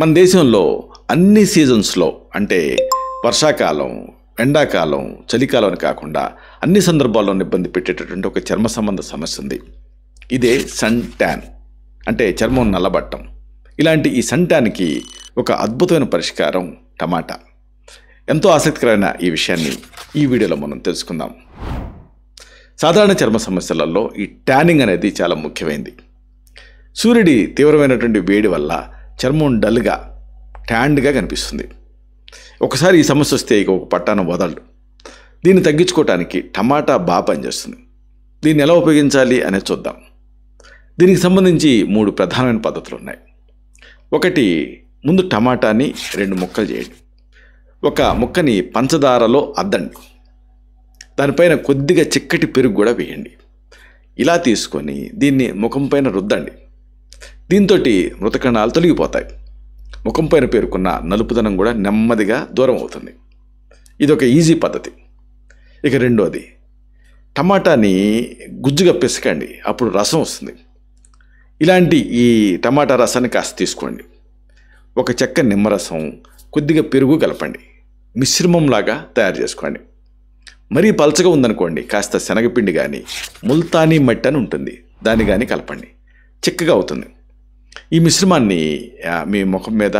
మన దేశంలో అన్ని సీజన్స్లో అంటే వర్షాకాలం, ఎండాకాలం, చలికాలం అని కాకుండా అన్ని సందర్భాల్లో ఇబ్బంది పెట్టేటటువంటి ఒక చర్మ సంబంధ సమస్య ఉంది. ఇదే సన్ ట్యాన్ అంటే చర్మం నల్లబట్టం. ఇలాంటి ఈ సన్ ట్యాన్కి ఒక అద్భుతమైన పరిష్కారం టమాటా. ఎంతో ఆసక్తికరమైన ఈ విషయాన్ని ఈ వీడియోలో మనం తెలుసుకుందాం. సాధారణ చర్మ సమస్యలలో ఈ ట్యానింగ్ అనేది చాలా ముఖ్యమైనది. సూర్యుడి తీవ్రమైనటువంటి వేడి వల్ల చర్మం డల్గా, ట్యాన్డ్గా కనిపిస్తుంది. ఒకసారి ఈ సమస్య వస్తే ఇక ఒక పట్టాన వదలడు. దీన్ని తగ్గించుకోవటానికి టమాటా బాగా పనిచేస్తుంది. దీన్ని ఎలా ఉపయోగించాలి అనేది చూద్దాం. దీనికి సంబంధించి 3 ప్రధానమైన పద్ధతులు ఉన్నాయి. ఒకటి, ముందు టమాటాని 2 ముక్కలు చేయండి. ఒక ముక్కని పంచదారలో అద్దండి. దానిపైన కొద్దిగా చిక్కటి పెరుగు కూడా వేయండి. ఇలా తీసుకొని దీన్ని ముఖం పైన రుద్దండి. దీంతో మృతకణాలు తొలగిపోతాయి. ముఖం పైన పేరుకున్న నలుపుదనం కూడా నెమ్మదిగా దూరం అవుతుంది. ఇది ఒక ఈజీ పద్ధతి. ఇక రెండోది, టమాటాని గుజ్జుగా పిసకండి, అప్పుడు రసం వస్తుంది. ఇలాంటి ఈ టమాటా రసాన్ని కాస్త తీసుకోండి. ఒక చెక్క నిమ్మరసం, కొద్దిగా పెరుగు కలపండి. మిశ్రమంలాగా తయారు చేసుకోండి. మరీ పలచగా ఉందనుకోండి, కాస్త శనగపిండి కానీ ముల్తానీ మట్టి అని ఉంటుంది, దాన్ని కానీ కలపండి. చిక్కగా అవుతుంది. ఈ మిశ్రమాన్ని మీ ముఖం మీద,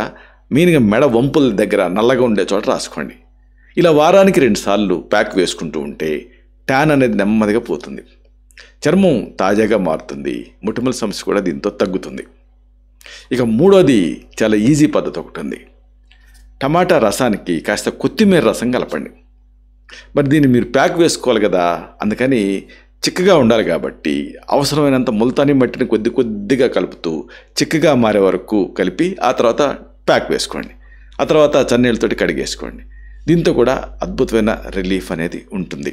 మీనిగా మెడ వంపుల దగ్గర నల్లగా ఉండే చోట రాసుకోండి. ఇలా వారానికి 2 సార్లు ప్యాక్ వేసుకుంటూ ఉంటే ట్యాన్ అనేది నెమ్మదిగా పోతుంది. చర్మం తాజాగా మారుతుంది. మొటిమల సమస్య కూడా దీంతో తగ్గుతుంది. ఇక మూడోది, చాలా ఈజీ పద్ధతి ఒకటి ఉంది. టమాటా రసానికి కాస్త కొత్తిమీర రసం కలపండి. మరి దీన్ని మీరు ప్యాక్ వేసుకోవాలి కదా, అందుకని చిక్కగా ఉండాలి కాబట్టి అవసరమైనంత ముల్తానీ మట్టిని కొద్దిగా కలుపుతూ చిక్కగా మారే వరకు కలిపి ఆ తర్వాత ప్యాక్ వేసుకోండి. ఆ తర్వాత చన్నీళ్ళతోటి కడిగేసుకోండి. దీంతో కూడా అద్భుతమైన రిలీఫ్ అనేది ఉంటుంది.